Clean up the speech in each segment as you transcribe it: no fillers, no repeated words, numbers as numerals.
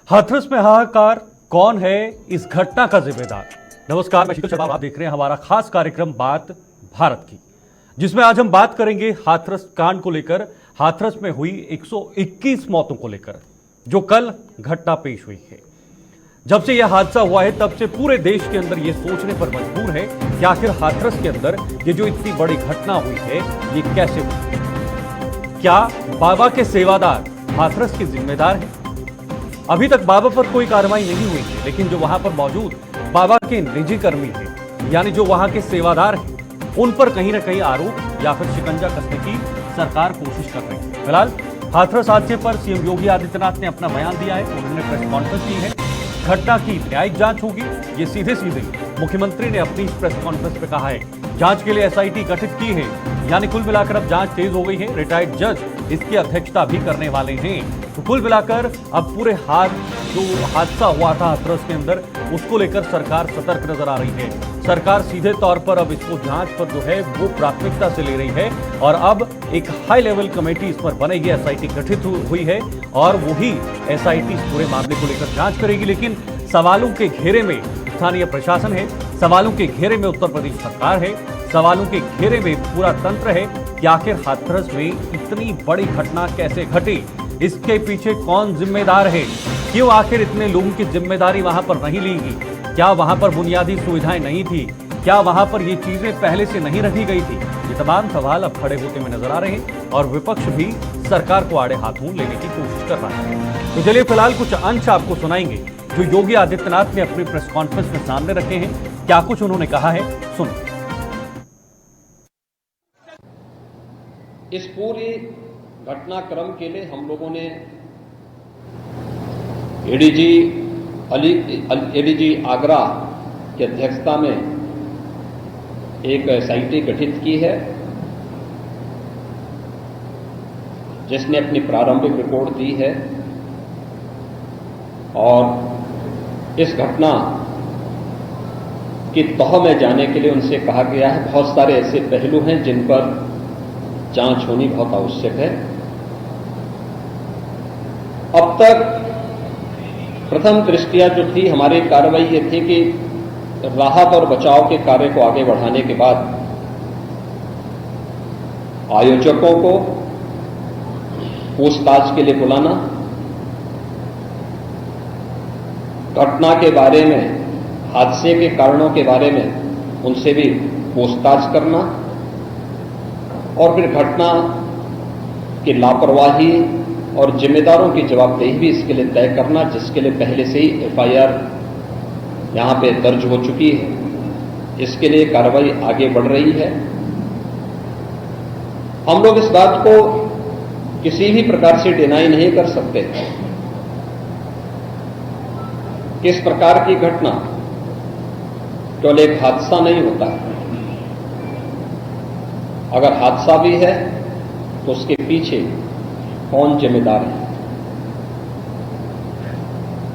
हाथरस में हाहाकार, कौन है इस घटना का जिम्मेदार। नमस्कार, मैं शीतल शर्मा, आप देख रहे हैं हमारा खास कार्यक्रम बात भारत की, जिसमें आज हम बात करेंगे हाथरस कांड को लेकर, हाथरस में हुई 121 मौतों को लेकर, जो कल घटना पेश हुई है। जब से यह हादसा हुआ है तब से पूरे देश के अंदर यह सोचने पर मजबूर है कि आखिर हाथरस के अंदर ये जो इतनी बड़ी घटना हुई है ये कैसे हुई। क्या बाबा के सेवादार हाथरस के जिम्मेदार हैं? अभी तक बाबा पर कोई कार्रवाई नहीं हुई है, लेकिन जो वहां पर मौजूद बाबा के निजी कर्मी हैं, यानी जो वहां के सेवादार हैं, उन पर कहीं ना कहीं आरोप या फिर शिकंजा कसने की सरकार कोशिश कर रही है। फिलहाल हाथरस हादसे पर सीएम योगी आदित्यनाथ ने अपना बयान दिया है। उन्होंने प्रेस कॉन्फ्रेंस की है। घटना की न्यायिक जांच होगी, ये सीधे सीधे मुख्यमंत्री ने अपनी प्रेस कॉन्फ्रेंस में कहा है। जांच के लिए एसआईटी गठित की है, यानी कुल मिलाकर अब जांच तेज हो गई है। रिटायर्ड जज इसकी अध्यक्षता भी करने वाले हैं। तो कुल मिलाकर अब पूरे जो हादसा हुआ था हाथरस के अंदर, उसको लेकर सरकार सतर्क नजर आ रही है। सरकार सीधे तौर पर अब इसको जांच पर जो है वो प्राथमिकता से ले रही है और अब एक हाई लेवल कमेटी इस पर बनेगी, एसआईटी गठित हुई है और वही एसआईटी इस पूरे मामले को लेकर जांच करेगी। लेकिन सवालों के घेरे में स्थानीय प्रशासन है, सवालों के घेरे में उत्तर प्रदेश सरकार है, सवालों के घेरे में पूरा तंत्र है कि आखिर हाथरस में इतनी बड़ी घटना कैसे घटी, इसके पीछे कौन जिम्मेदार है, क्यों आखिर इतने लोगों की जिम्मेदारी वहां पर नहीं ली गई, क्या वहां पर बुनियादी सुविधाएं नहीं थी, क्या वहां पर ये चीजें पहले से नहीं रखी गई थी। ये तमाम सवाल अब खड़े होते हुए नजर आ रहे हैं और विपक्ष भी सरकार को आड़े हाथों लेने की कोशिश कर रहा है। तो चलिए फिलहाल कुछ अंश आपको सुनाएंगे जो योगी आदित्यनाथ ने अपनी प्रेस कॉन्फ्रेंस में सामने रखे हैं। क्या कुछ उन्होंने कहा है, सुनिए। इस पूरी घटनाक्रम के लिए हम लोगों ने एडीजी आगरा की अध्यक्षता में एक एसआईटी गठित की है, जिसने अपनी प्रारंभिक रिपोर्ट दी है और इस घटना की तह में जाने के लिए उनसे कहा गया है। बहुत सारे ऐसे पहलू हैं जिन पर जांच होनी बहुत आवश्यक है। अब तक प्रथम दृष्टिया जो थी हमारी कार्रवाई ये थी कि राहत और बचाव के कार्य को आगे बढ़ाने के बाद आयोजकों को पूछताछ के लिए बुलाना, घटना के बारे में, हादसे के कारणों के बारे में उनसे भी पूछताछ करना और फिर घटना की लापरवाही और जिम्मेदारों की जवाबदेही भी इसके लिए तय करना, जिसके लिए पहले से ही एफआईआर यहां पे दर्ज हो चुकी है। इसके लिए कार्रवाई आगे बढ़ रही है। हम लोग इस बात को किसी भी प्रकार से डिनाई नहीं कर सकते कि इस प्रकार की घटना केवल एक हादसा नहीं होता है। अगर हादसा भी है तो उसके पीछे कौन जिम्मेदार है,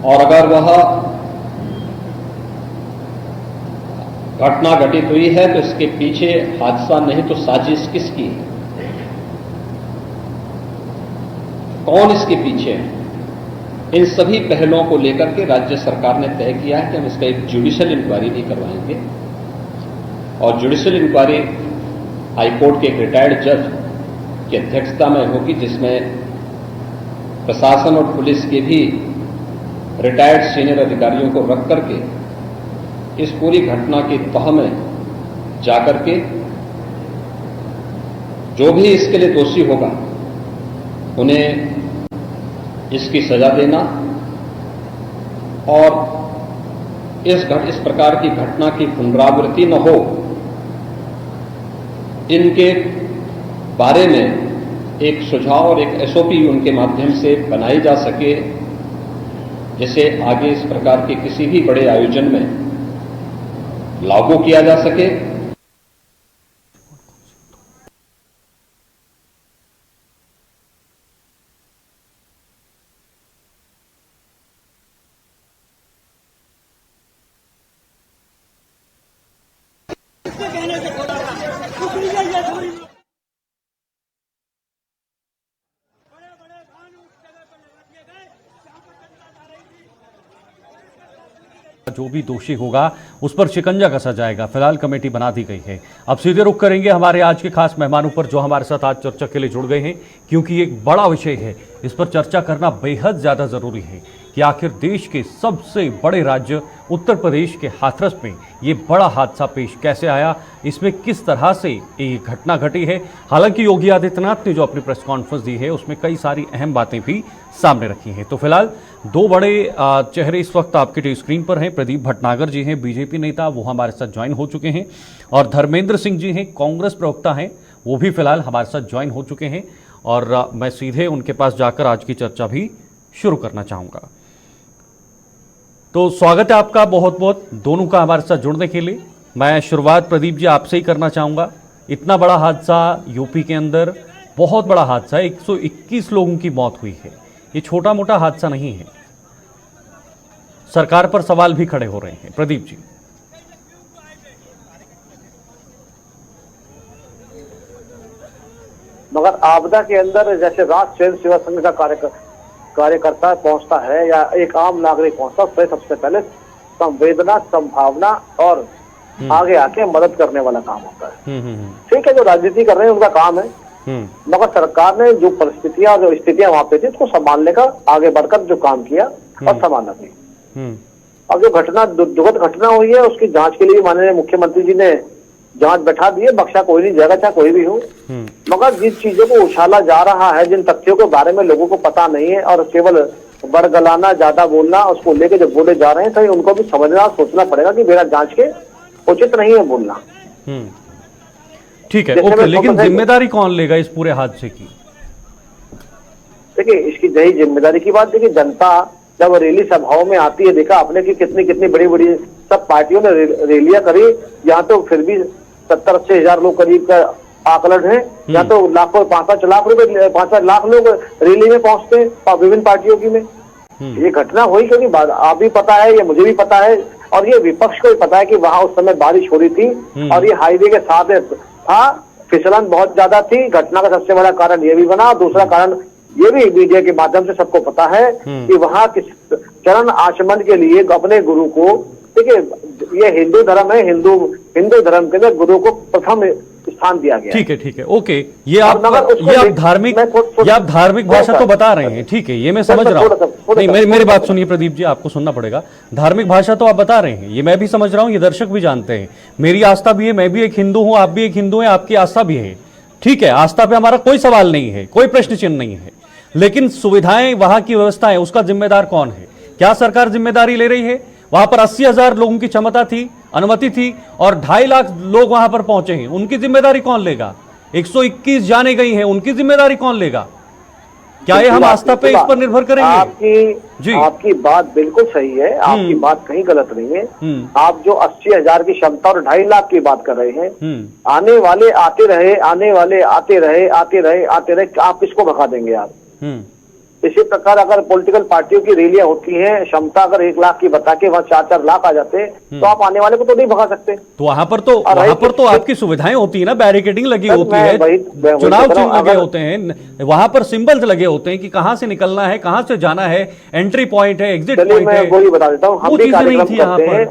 और अगर वह घटना घटित हुई है तो इसके पीछे हादसा नहीं तो साजिश किसकी है, कौन इसके पीछे है। इन सभी पहलुओं को लेकर के राज्य सरकार ने तय किया है कि हम इसका एक जुडिशियल इंक्वायरी भी करवाएंगे और जुडिशियल इंक्वायरी हाईकोर्ट के एक रिटायर्ड जज की अध्यक्षता में होगी, जिसमें प्रशासन और पुलिस के भी रिटायर्ड सीनियर अधिकारियों को रख करके इस पूरी घटना की तह में जाकर के जो भी इसके लिए दोषी होगा उन्हें इसकी सजा देना और इस प्रकार की घटना की पुनरावृत्ति न हो, इनके बारे में एक सुझाव और एक एसओपी उनके माध्यम से बनाई जा सके, जिसे आगे इस प्रकार के किसी भी बड़े आयोजन में लागू किया जा सके। जो भी दोषी होगा उस पर शिकंजा कसा जाएगा। फिलहाल कमेटी बना दी गई है। अब सीधे रुख करेंगे हमारे आज के खास मेहमानों पर जो हमारे साथ आज चर्चा के लिए जुड़ गए हैं, क्योंकि एक बड़ा विषय है, इस पर चर्चा करना बेहद ज्यादा जरूरी है कि आखिर देश के सबसे बड़े राज्य उत्तर प्रदेश के हाथरस में ये बड़ा हादसा पेश कैसे आया, इसमें किस तरह से ये घटना घटी है। हालांकि योगी आदित्यनाथ ने जो अपनी प्रेस कॉन्फ्रेंस दी है उसमें कई सारी अहम बातें भी सामने रखी हैं। तो फिलहाल दो बड़े चेहरे इस वक्त आपके टीवी स्क्रीन पर हैं। प्रदीप भटनागर जी हैं, बीजेपी नेता, वो हमारे साथ ज्वाइन हो चुके हैं, और धर्मेंद्र सिंह जी हैं, कांग्रेस प्रवक्ता हैं, वो भी फिलहाल हमारे साथ ज्वाइन हो चुके हैं। और मैं सीधे उनके पास जाकर आज की चर्चा भी शुरू करना चाहूँगा। तो स्वागत है आपका बहुत बहुत दोनों का हमारे साथ जुड़ने के लिए। मैं शुरुआत प्रदीप जी आपसे ही करना चाहूँगा। इतना बड़ा हादसा यूपी के अंदर, बहुत बड़ा हादसा, 121 लोगों की मौत हुई है। ये छोटा मोटा हादसा नहीं है। सरकार पर सवाल भी खड़े हो रहे हैं। प्रदीप जी। मगर आपदा के अंदर जैसे राष्ट्र स्वयं सेवा संघ का कार्यकर्ता पहुंचता है या एक आम नागरिक पहुंचता है, सबसे पहले संवेदना, संभावना और आगे आके मदद करने वाला काम होता है। ठीक है, जो राजनीति कर रहे हैं उनका काम है, मगर सरकार ने जो परिस्थितियां, जो स्थितियां वहां पे थी, उसको संभालने का, आगे बढ़कर जो काम किया और संभालना भी। अब जो घटना, दुखद घटना हुई है, उसकी जांच के लिए माननीय मुख्यमंत्री जी ने जांच बैठा दी है। बख्शा कोई नहीं जाएगा, चाहे कोई भी हो। मगर जिन चीजों को उछाला जा रहा है, जिन तथ्यों के बारे में लोगों को पता नहीं है और केवल बड़गलाना, ज्यादा बोलना, उसको लेके जो बोले जा रहे हैं, तो उनको भी समझना, सोचना पड़ेगा कि बिना जांच के उचित नहीं है बोलना। ठीक है, ओके, लेकिन जिम्मेदारी कौन लेगा इस पूरे हादसे की? देखिए, इसकी यही जिम्मेदारी की बात। देखिए, जनता जब रैली सभाओं में आती है, देखा आपने कि कितनी कितनी बड़ी बड़ी सब पार्टियों ने रैलियां करी। यहाँ तो फिर भी 70-80 हजार लोग करीब का आकलन है। यहाँ तो लाखों, 5-5 लाख रुपए, 5-5 लाख लोग रैली में पहुंचते हैं विभिन्न पार्टियों की में। ये घटना हुई क्योंकि आप भी पता है, ये मुझे भी पता है, और ये विपक्ष को भी पता है कि वहां उस समय बारिश हो रही थी और ये हाईवे के साथ था, फिसलन बहुत ज्यादा थी। घटना का सबसे बड़ा कारण ये भी बना। दूसरा कारण ये भी मीडिया के माध्यम से सबको पता है कि वहां किस चरण आचमन के लिए अपने गुरु को, देखिए ये हिंदू धर्म है, हिंदू धर्म के अंदर गुरु को प्रथम स्थान दिया गया। ठीक है, ओके। ये आप धार्मिक भाषा तो बता रहे हैं, ठीक है, ये मैं समझ रहा हूँ। नहीं, मेरी बात सुनिए प्रदीप जी, आपको सुनना पड़ेगा। धार्मिक भाषा तो आप बता रहे हैं, ये मैं भी समझ रहा हूँ, ये दर्शक भी जानते हैं। मेरी आस्था भी है, मैं भी एक हिंदू हूँ, आप भी एक हिंदू हैं, आपकी आस्था भी है। ठीक है, आस्था पे हमारा कोई सवाल नहीं है, कोई प्रश्न चिन्ह नहीं है, लेकिन सुविधाएं, वहां की व्यवस्था है, उसका जिम्मेदार कौन है? क्या सरकार जिम्मेदारी ले रही है? वहां पर 80,000 लोगों की क्षमता थी, अनुमति थी, और 2.5 लाख लोग वहां पर पहुंचे हैं, उनकी जिम्मेदारी कौन लेगा? 121 जाने गई हैं, उनकी जिम्मेदारी कौन लेगा? क्या ये हम आस्था पे इस पर निर्भर करेंगे? आपकी बात बिल्कुल सही है, आपकी बात कहीं गलत नहीं है। आप जो 80,000 की क्षमता और 2.5 लाख की बात कर रहे हैं, आने वाले आते रहे, आने वाले आते रहे, आप किसको भगा देंगे आप? इसी प्रकार अगर पॉलिटिकल पार्टियों की रैलियां होती हैं, क्षमता अगर 1 लाख की बता के वहां 4-4 लाख आ जाते, तो आप आने वाले को तो नहीं भगा सकते। तो वहां पर तो आपकी सुविधाएं होती है ना, बैरिकेडिंग लगी होती है, चुनाव चिन्ह लगे होते हैं, वहां पर सिंबल्स लगे होते हैं कि कहां से निकलना है, कहां से जाना है, एंट्री पॉइंट है, एग्जिट पॉइंट है। वही बता देता हूँ, हम भी कार्यक्रम करते हैं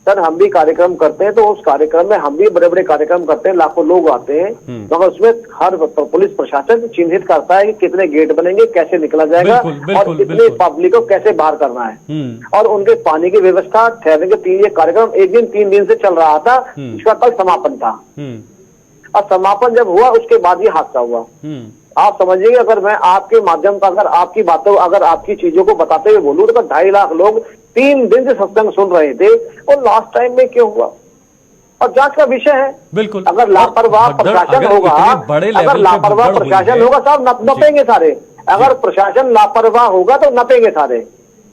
सर, हम भी कार्यक्रम करते हैं, तो उस कार्यक्रम में हम भी बड़े बड़े कार्यक्रम करते हैं, लाखों लोग आते हैं, मगर उसमें हर पुलिस प्रशासन चिन्हित करता है कि कितने गेट बनेंगे, कैसे निकला जाएगा और कितने पब्लिक को कैसे बाहर करना है, और उनके पानी की व्यवस्था, ठहरने के 3 कार्यक्रम 3 दिन से चल रहा था। इसका कल समापन था, और समापन जब हुआ उसके बाद ये हादसा हुआ। आप समझिए, अगर मैं आपके माध्यम का, अगर आपकी बातों, अगर आपकी चीजों को बताते हुए बोलूं, तो 2.5 लाख लोग 3 दिन से सत्संग सुन रहे थे, और लास्ट टाइम में क्यों हुआ? और जांच का विषय है। बिल्कुल, अगर लापरवाह प्रशासन होगा, अगर लापरवाह प्रशासन होगा, सब नपेंगे सारे। अगर प्रशासन लापरवाह होगा तो नपेंगे सारे।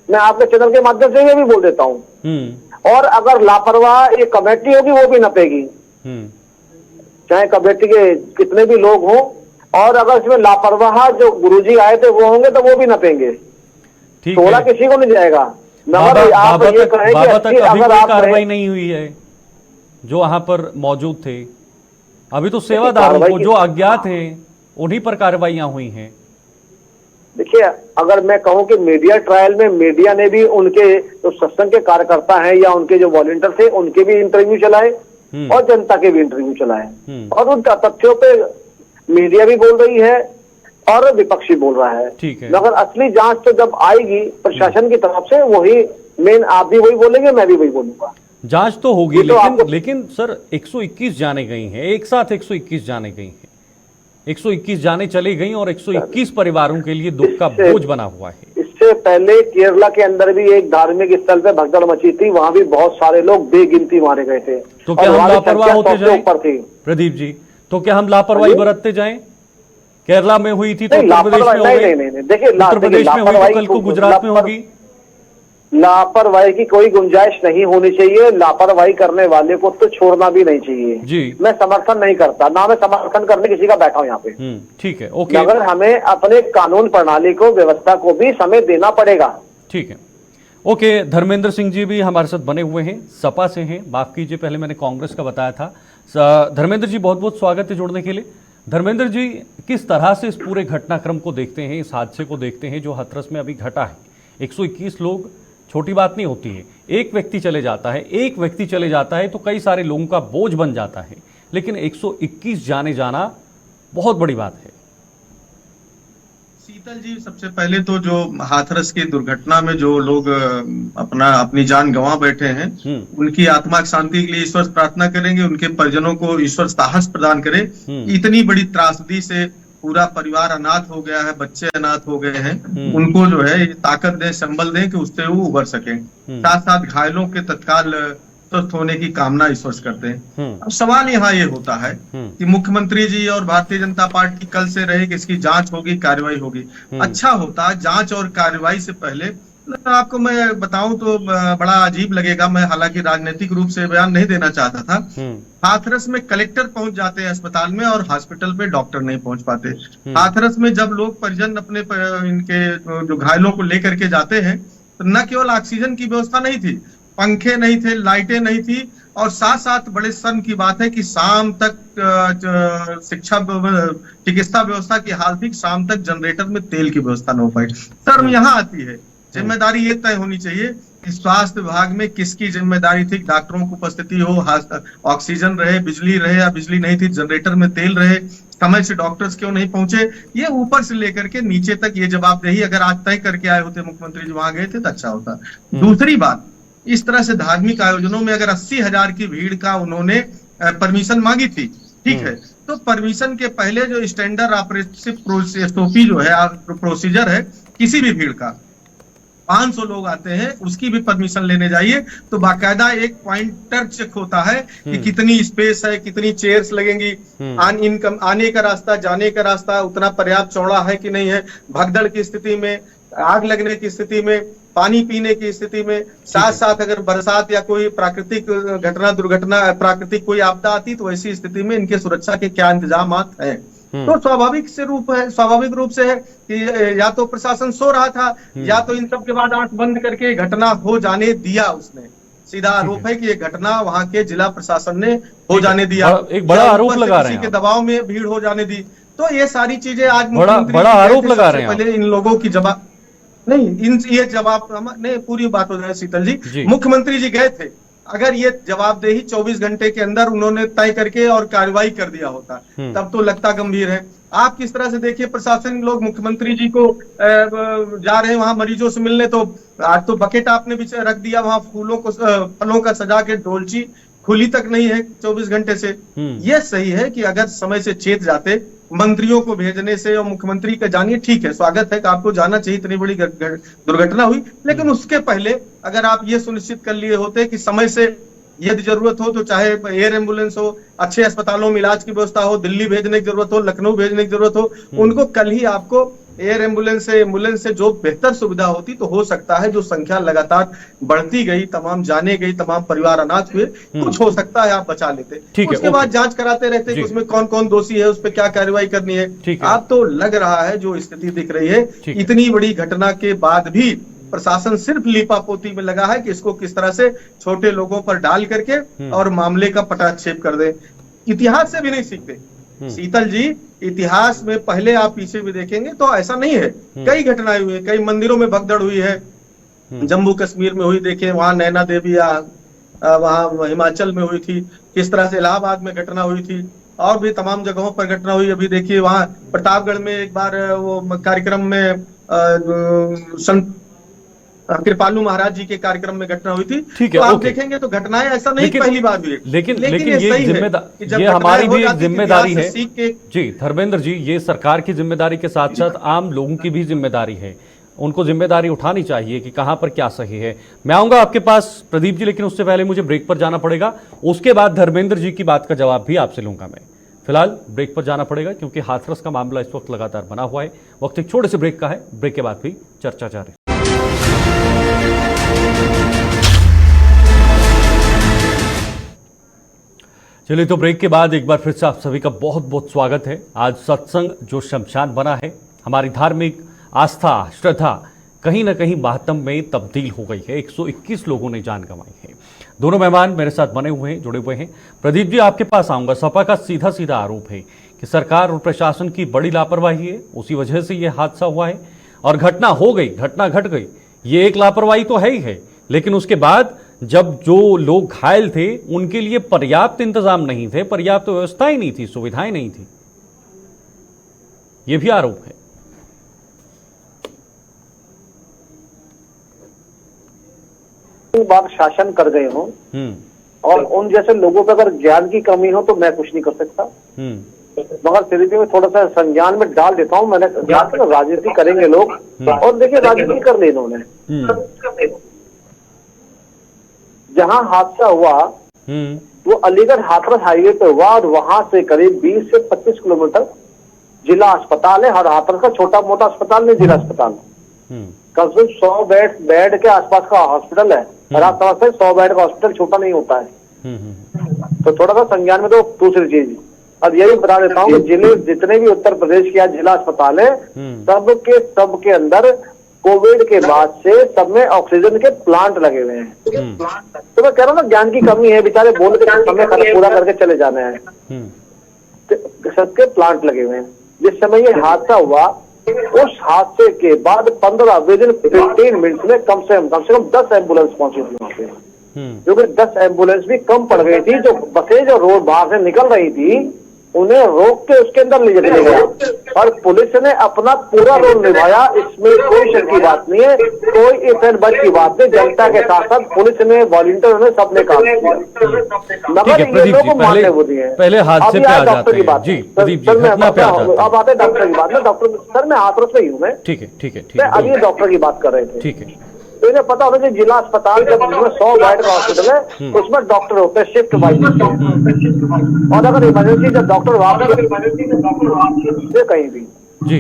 मैं आपके चैनल के माध्यम से ये भी बोल देता हूँ। और अगर लापरवाह ये कमेटी होगी, वो भी नपेगी, चाहे कमेटी के कितने भी लोग हों। और अगर इसमें लापरवाह जो गुरुजी आए थे वो होंगे, तो वो भी नपेंगे। 16 किसी को नहीं जाएगा। बाबा तक अभी कोई कार्रवाई नहीं हुई है जो वहां पर मौजूद थे। अभी तो सेवादारों को, जो अज्ञात हैं, उन्हीं पर कार्रवाइयां हुई हैं। देखिए, अगर मैं कहूं कि मीडिया ट्रायल में मीडिया ने भी उनके जो सत्संग के कार्यकर्ता हैं या उनके जो वॉलंटियर थे उनके भी इंटरव्यू चलाए और जनता के भी इंटरव्यू चलाए और उन तथ्यों पे मीडिया भी बोल रही है और विपक्ष भी बोल रहा है। ठीक है। मगर असली जांच तो जब आएगी प्रशासन की तरफ से, वही मेन, आप भी वही बोलेंगे, मैं भी वही बोलूंगा। जांच तो होगी, ये तो लेकिन सर 121 जाने गई हैं, एक साथ 121 जाने गई हैं, 121 जाने चली गई और 121 परिवारों के लिए दुख का बोझ बना हुआ है। इससे पहले केरला के अंदर भी एक धार्मिक स्थल पे भगदड़ मची थी, वहां भी बहुत सारे लोग बेगिनती मारे गए थे। तो क्या हम लापरवाह होते जाएं? ऊपर थी प्रदीप जी, तो क्या हम लापरवाही बरतते जाएं? केरला में हुई थी तो उत्तर प्रदेश में हो गई, देखिए उत्तर प्रदेश में हुई तो कल को गुजरात में होगी। लापरवाही की कोई गुंजाइश नहीं होनी चाहिए। लापरवाही करने वाले को तो छोड़ना भी नहीं चाहिए जी। मैं समर्थन नहीं करता, ना मैं समर्थन करने किसी का बैठा हूं यहाँ पे। ठीक है, ओके। मगर हमें अपने कानून प्रणाली को, व्यवस्था को भी समय देना पड़ेगा। ठीक है, ओके। धर्मेंद्र सिंह जी भी हमारे साथ बने हुए हैं, सपा से हैं, माफ कीजिए पहले मैंने कांग्रेस का बताया था। धर्मेंद्र जी बहुत बहुत स्वागत है जुड़ने के लिए। धर्मेंद्र जी, किस तरह से इस पूरे घटनाक्रम को देखते हैं, इस हादसे को देखते हैं जो हाथरस में अभी घटा है? 121 लोग छोटी बात नहीं होती है। एक व्यक्ति चले जाता है तो कई सारे लोगों का बोझ बन जाता है, लेकिन 121 जाने जाना बहुत बड़ी बात है। शीतल जी, सबसे पहले तो जो हाथरस की दुर्घटना में जो लोग अपनी जान गंवा बैठे हैं, उनकी आत्मा की शांति के लिए ईश्वर से प्रार्थना करेंगे, उनके परिजनों को ईश्वर साहस प्रदान करे। इतनी बड़ी त्रासदी से पूरा परिवार अनाथ हो गया है, बच्चे अनाथ हो गए हैं, उनको जो है ये ताकत दें, संबल दें कि उससे वो उबर सकें। साथ साथ घायलों के तत्काल स्वस्थ होने की कामना ईश्वर से करते हैं। अब सवाल यहाँ ये होता है कि मुख्यमंत्री जी और भारतीय जनता पार्टी कल से रहे कि इसकी जांच होगी, कार्रवाई होगी। अच्छा होता जांच और कार्रवाई से पहले, आपको मैं बताऊं तो बड़ा अजीब लगेगा, मैं हालांकि राजनीतिक रूप से बयान नहीं देना चाहता था। हाथरस में कलेक्टर पहुंच जाते हैं अस्पताल में और हॉस्पिटल पे डॉक्टर नहीं पहुंच पाते। हाथरस में जब लोग परिजन अपने इनके जो घायलों को लेकर के जाते हैं तो न केवल ऑक्सीजन की व्यवस्था नहीं थी, पंखे नहीं थे, लाइटें नहीं थी, और साथ साथ बड़े शर्म की बात है कि शाम तक चिकित्सा व्यवस्था की हाल थी, शाम तक जनरेटर में तेल की व्यवस्था न हो पाई। शर्म यहाँ आती है। जिम्मेदारी ये तय होनी चाहिए कि स्वास्थ्य विभाग में किसकी जिम्मेदारी थी, डॉक्टरों की उपस्थिति हो, ऑक्सीजन रहे, बिजली रहे, या बिजली नहीं थी जनरेटर में तेल रहे, समय से डॉक्टर्स क्यों नहीं पहुंचे। ये ऊपर से लेकर के नीचे तक ये जवाबदेही अगर आज तय करके आए होते मुख्यमंत्री जी, वहां गए थे तो अच्छा होता। दूसरी बात, इस तरह से धार्मिक आयोजनों में अगर 80,000 की भीड़ का उन्होंने परमिशन मांगी थी, ठीक है, तो परमिशन के पहले जो स्टैंडर्ड ऑपरेटिव SOP जो है, प्रोसीजर है, किसी भी भीड़ का 500 लोग आते हैं उसकी भी परमिशन लेने जाइए तो बाकायदा एक पॉइंटर चेक होता है कि कितनी स्पेस है, कितनी चेयर्स लगेंगी, आने का रास्ता, जाने का रास्ता उतना पर्याप्त चौड़ा है कि नहीं है, भगदड़ की स्थिति में, आग लगने की स्थिति में, पानी पीने की स्थिति में, साथ साथ अगर बरसात या कोई प्राकृतिक घटना, दुर्घटना, प्राकृतिक कोई आपदा आती तो ऐसी स्थिति में इनके सुरक्षा के क्या इंतजाम हैं। तो स्वाभाविक रूप से है कि या तो प्रशासन सो रहा था या तो इन सब के बाद आंख बंद करके घटना हो जाने दिया उसने। सीधा आरोप है कि ये घटना वहां के जिला प्रशासन ने हो जाने दिया, एक बड़ा आरोप लगा रहे हैं, के दबाव में भीड़ हो जाने दी। तो ये सारी चीजें आज बड़ा आरोप लगा रहे हैं। पहले इन लोगों की जवाब नहीं, ये जवाब नहीं, पूरी बात हो जाए शीतल जी। मुख्यमंत्री जी गए थे, अगर ये जवाबदेही 24 घंटे के अंदर उन्होंने तय करके और कार्रवाई कर दिया होता तब तो लगता गंभीर है। आप किस तरह से देखिए, प्रशासन लोग मुख्यमंत्री जी को जा रहे हैं वहां मरीजों से मिलने, तो आज तो बकेट आपने भी रख दिया वहां, फूलों को, फलों का सजा के, डोलची खुली तक नहीं है 24 घंटे से। ये सही है कि अगर समय से चेत जाते, मंत्रियों को भेजने से और मुख्यमंत्री का जानिए, ठीक है, स्वागत है कि आपको जाना चाहिए, इतनी बड़ी दुर्घटना हुई, लेकिन उसके पहले अगर आप ये सुनिश्चित कर लिए होते कि समय से यदि जरूरत हो तो चाहे एयर एम्बुलेंस हो, अच्छे अस्पतालों में इलाज की व्यवस्था हो, दिल्ली भेजने की जरूरत हो, लखनऊ भेजने की जरूरत हो, उनको कल ही आपको एयर एम्बुलेंस से जो बेहतर सुविधा होती तो हो सकता है जो संख्या लगातार बढ़ती गई, तमाम जाने गई, तमाम परिवार अनाथ हुए, कुछ हो सकता है आप बचा लेते। उसके बाद जांच कराते रहते कि उसमें कौन कौन दोषी है, उस पर क्या कार्रवाई करनी है। आप तो लग रहा है जो स्थिति दिख रही है, इतनी बड़ी घटना के बाद भी प्रशासन सिर्फ लीपापोती में लगा है कि इसको किस तरह से छोटे लोगों पर डाल करके और मामले का पटाक्षेप कर दे। इतिहास से भी नहीं सीखते। शीतल जी, इतिहास में पहले आप पीछे भी देखेंगे तो ऐसा नहीं है। कई घटनाएं हुई है, कई मंदिरों में भगदड़ हुई है, जम्मू कश्मीर में हुई, देखिए वहां नैना देवी या वहां हिमाचल में हुई थी, किस तरह से इलाहाबाद में घटना हुई थी, और भी तमाम जगहों पर घटना हुई। अभी देखिए वहां प्रतापगढ़ में एक बार वो कार्यक्रम में संत कृपालु महाराज जी के कार्यक्रम में घटना हुई थी। ठीक है, तो आप ओके। देखेंगे तो घटनाएं ऐसा नहीं पहली बार हुई। लेकिन ये ये सही है कि जब ये घटनाएं हमारी हो भी एक जाती है, जिम्मेदारी है इतिहास से सीख के। जी धर्मेंद्र जी, ये सरकार की जिम्मेदारी के साथ साथ आम लोगों की भी जिम्मेदारी है। उनको जिम्मेदारी उठानी चाहिए कि कहां पर क्या सही है। मैं आऊंगा आपके पास प्रदीप जी, लेकिन उससे पहले मुझे ब्रेक पर जाना पड़ेगा। उसके बाद धर्मेंद्र जी की बात का जवाब भी आपसे लूंगा। मैं फिलहाल ब्रेक पर जाना पड़ेगा क्योंकि हाथरस का मामला इस वक्त लगातार बना हुआ है। वक्त एक छोटे से ब्रेक का है, ब्रेक के बाद भी चर्चा जारी। चलिए, तो ब्रेक के बाद एक बार फिर से आप सभी का बहुत बहुत स्वागत है। आज सत्संग जो शमशान बना है, हमारी धार्मिक आस्था श्रद्धा कहीं ना कहीं मातम में तब्दील हो गई है। 121 लोगों ने जान गंवाई है। दोनों मेहमान मेरे साथ बने हुए हैं, जुड़े हुए हैं। प्रदीप जी, आपके पास आऊंगा। सपा का सीधा सीधा आरोप है कि सरकार और प्रशासन की बड़ी लापरवाही है, उसी वजह से यह हादसा हुआ है। और घटना हो गई, घटना घट गई, ये एक लापरवाही तो है ही है, लेकिन उसके बाद जब जो लोग घायल थे उनके लिए पर्याप्त इंतजाम नहीं थे, पर्याप्त व्यवस्थाएं नहीं थी, सुविधाएं नहीं थी, यह भी आरोप है। बार शासन कर गए हो और उन जैसे लोगों पे अगर ज्ञान की कमी हो तो मैं कुछ नहीं कर सकता। मगर फिर भी मैं थोड़ा सा संज्ञान में डाल देता हूँ। मैंने राजनीति करेंगे लोग, और देखिए राजनीति कर ली इन्होंने। जहां हादसा हुआ वो अलीगढ़ हाथरस हाईवे पे हुआ और वहां से करीब 20 से 25 किलोमीटर जिला अस्पताल है। हर हाथरस का छोटा मोटा अस्पताल नहीं, जिला अस्पताल। कम से कम 100 बेड के आसपास का हॉस्पिटल है। और आप समझते हैं 100 बेड का हॉस्पिटल छोटा नहीं होता है। तो थोड़ा सा संज्ञान में। तो दूसरी चीज, अब यही बता देता हूँ कि जिले जितने भी उत्तर प्रदेश के जिला अस्पताल है, सबके अंदर कोविड के बाद से सब में ऑक्सीजन के प्लांट लगे हुए हैं। तो मैं कह रहा हूँ ना, ज्ञान की कमी है, बेचारे बोल के समय पूरा करके चले जाने हैं। सबके प्लांट लगे हुए हैं। जिस समय ये हादसा हुआ, उस हादसे के बाद 15 मिनट में कम से कम 10 एम्बुलेंस पहुंची थी वहां पे, क्योंकि 10 एम्बुलेंस भी कम पड़ गई थी। जो बसें जो रोड बाहर से निकल रही थी उन्हें रोक के उसके अंदर ले गया, और पुलिस ने अपना पूरा रोल निभाया। इसमें कोई शक की बात नहीं है, कोई इफ एंड बट की बात नहीं। जनता के साथ साथ पुलिस ने, वॉलंटियर ने, सबने काम किया। मगर ये लोग मानने वो दिए। पहले हादसे पे आ जाते हैं। जी प्रदीप जी, घटना पे आ जाते हैं। अब आते हैं डॉक्टर की बात में। डॉक्टर सर, मैं हाथरस में ही हूँ। मैं ठीक है अब ये डॉक्टर की बात कर रहे थे। ठीक है। तो इन्हें पता होता है कि जिला अस्पताल जब 100 बेड का हॉस्पिटल है, उसमें डॉक्टर होते हैं शिफ्ट वाइज। और अगर इमरजेंसी जब डॉक्टर कहीं भी जी,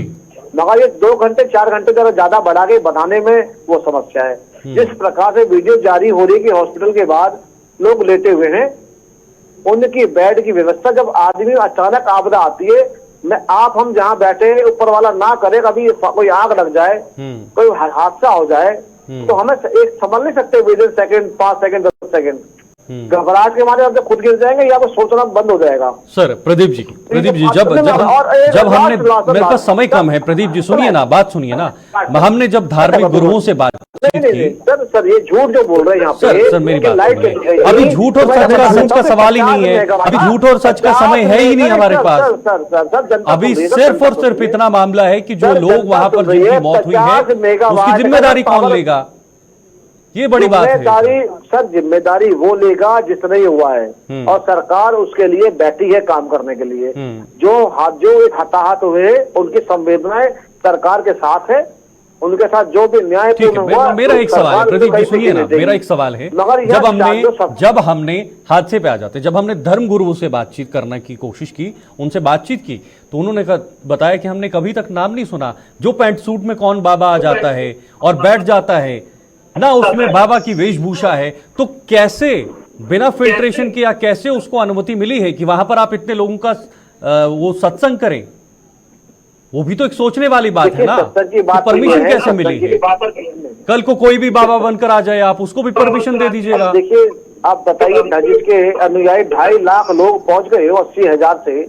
मगर ये 2 घंटे 4 घंटे जरा ज्यादा बढ़ा के बनाने में वो समस्या है। जिस प्रकार से वीडियो जारी हो रही है कि हॉस्पिटल के बाद लोग लेटे हुए हैं, उनकी बेड की व्यवस्था, जब आदमी अचानक आपदा आती है, हम जहाँ बैठे ऊपर वाला ना करे, कभी कोई आग लग जाए, कोई हादसा हो जाए, तो हमें एक समझ नहीं सकते with in second, 5 second, 10 second घबराहट के मारे हम खुद गिर जाएंगे या वो सोचना बंद हो जाएगा। सर प्रदीप जी, जब हमने, मेरे पास समय कम है, प्रदीप जी सुनिए ना, बात सुनिए ना। हमने जब धार्मिक गुरुओं से बात नहीं, सर ये झूठ जो बोल रहे हैं यहाँ पे। सर मेरी बात, अभी झूठ और सच का सवाल ही नहीं है। अभी झूठ और सच का समय है ही नहीं हमारे पास। अभी सिर्फ और सिर्फ इतना मामला है कि जो लोग वहां पर जिनकी मौत हुई है उसकी जिम्मेदारी कौन लेगा, ये बड़ी बात है। सर जिम्मेदारी वो लेगा जिसने ही हुआ है, और सरकार उसके लिए बैठी है काम करने के लिए। जो एक हताहत हुए, उनकी संवेदनाएं सरकार के साथ है, उनके साथ जो भी न्याय हुआ। मेरा एक सवाल है प्रदीप जी, सुनिए ना, मेरा एक सवाल है। जब हमने हादसे पे आ जाते, जब हमने धर्म गुरुओं से बातचीत करने की कोशिश की, उनसे बातचीत की, तो उन्होंने बताया कि हमने कभी तक नाम नहीं सुना। जो पैंट सूट में कौन बाबा आ जाता है और बैठ जाता है ना, उसमें बाबा की वेशभूषा है, तो कैसे बिना फिल्ट्रेशन के या कैसे उसको अनुमति मिली है कि वहां पर आप इतने लोगों का वो सत्संग करें? वो भी तो एक सोचने वाली बात है ना, परमिशन कैसे मिली है? कल को कोई भी बाबा बनकर आ जाए, आप उसको भी परमिशन दे दीजिएगा। देखिए आप बताइए, जिसके अनुयायी 2.5 लाख लोग पहुंच गए 80,000 से,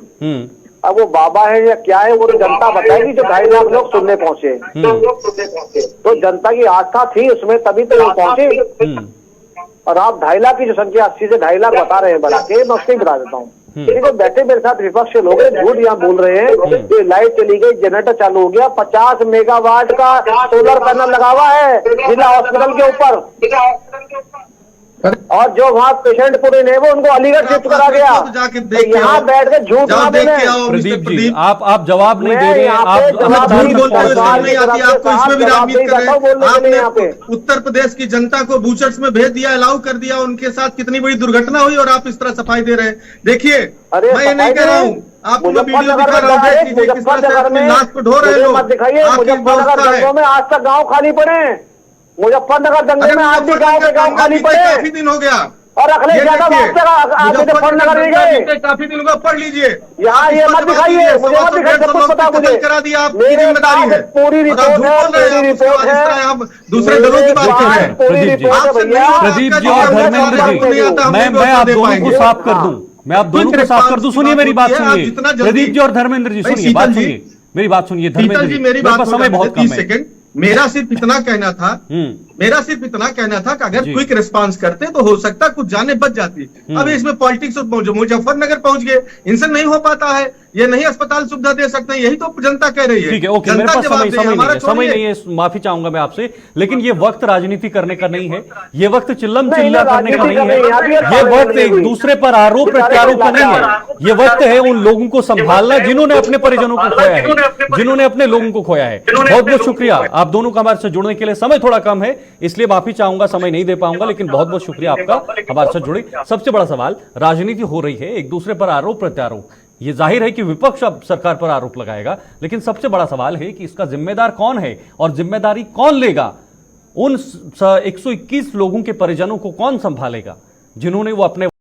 अब वो बाबा है या क्या है वो तो जनता बताएगी, जो 2.5 लाख लोग सुनने पहुंचे। तो जनता की आस्था थी उसमें, तभी तो वो पहुंचे। और आप 2.5 लाख की जो संख्या 80 से 2.5 लाख बता रहे हैं बढ़ा के, मैं उससे ही बता देता हूँ। देखो बैठे मेरे साथ विपक्ष के लोग हैं, झूठ यहाँ बोल रहे हैं कि लाइट चली गई, जनरेटर चालू हो गया। 50 मेगावाट का सोलर पैनल लगा हुआ है जिला हॉस्पिटल के ऊपर, और जो वहाँ पेशेंट पूरे नहीं वो उनको अलीगढ़ शिफ्ट करा गया। तो यहाँ बैठ के झूठ ना बोले। प्रदीप जी, आप जवाब नहीं दे रहे, आप आपने उत्तर प्रदेश की जनता को बूचर्स में भेज दिया, अलाउ कर दिया, उनके साथ कितनी बड़ी दुर्घटना हुई और आप इस तरह सफाई दे रहे हैं। देखिए मैं ये नहीं कह रहा हूँ, आपको मैं वीडियो दिखा रहा हूँ, मुजफ्फरनगर में लाश को ढो रहे लोग। मत दिखाइए, मुजफ्फरनगर दंगों में आज तक गाँव खाली पड़े हैं। मुजफ्फरनगर दंगे में आज भी गाँव के गाँव खाली पड़े, काफी दिन हो गया। और अखिलेश यादव मुजफ्फरनगर नहीं गए, काफी दिन होगा, पढ़ लीजिए। यहाँ ये मत दिखाइए, मुझे मत दिखाइए, सब कुछ पता मुझे, करा दिया, आप मेरे जिम्मेदारी है, पूरी रिपोर्ट है, पूरी रिपोर्ट है। आप दूसरे दलों की बात कर रहे हैं। प्रदीप जी और धर्मेंद्र जी, मैं आप दोनों को साफ कर दूं, मैं आप दोनों को साफ कर दूं। सुनिए मेरी बात सुनिए, प्रदीप जी और धर्मेंद्र जी सुनिए, बात सुनिए, मेरी बात सुनिए। धर्मेंद्र जी मेरे पास समय बहुत कम है। मेरा सिर्फ इतना कहना था, कि अगर क्विक रिस्पांस करते तो हो सकता कुछ जाने बच जाती। अब इसमें पॉलिटिक्स मुजफ्फरनगर पहुंच गए, इनसे नहीं हो पाता है, ये नहीं अस्पताल सुविधा दे सकते हैं, यही तो जनता कह रही है। ठीक है, ओके, मेरे पास समय नहीं है, माफी चाहूंगा मैं आपसे, लेकिन ये वक्त राजनीति करने का नहीं है, ये वक्त चिल्लम चिल्ला करने का नहीं है, ये वक्त एक दूसरे पर आरोप प्रत्यारोप का नहीं है, ये वक्त है उन लोगों को संभालना जिन्होंने अपने परिजनों को खोया है, जिन्होंने अपने लोगों को खोया है। बहुत बहुत शुक्रिया आप दोनों का हमारे से जुड़ने के लिए। समय थोड़ा कम है इसलिए माफी चाहूंगा, समय नहीं दे पाऊंगा, लेकिन बहुत बहुत शुक्रिया आपका हमारे साथ जुड़े। सबसे बड़ा सवाल, राजनीति हो रही है, एक दूसरे पर आरोप प्रत्यारोप, ये जाहिर है कि विपक्ष अब सरकार पर आरोप लगाएगा, लेकिन सबसे बड़ा सवाल है कि इसका जिम्मेदार कौन है और जिम्मेदारी कौन लेगा? उन 121 लोगों के परिजनों को कौन संभालेगा जिन्होंने वो अपने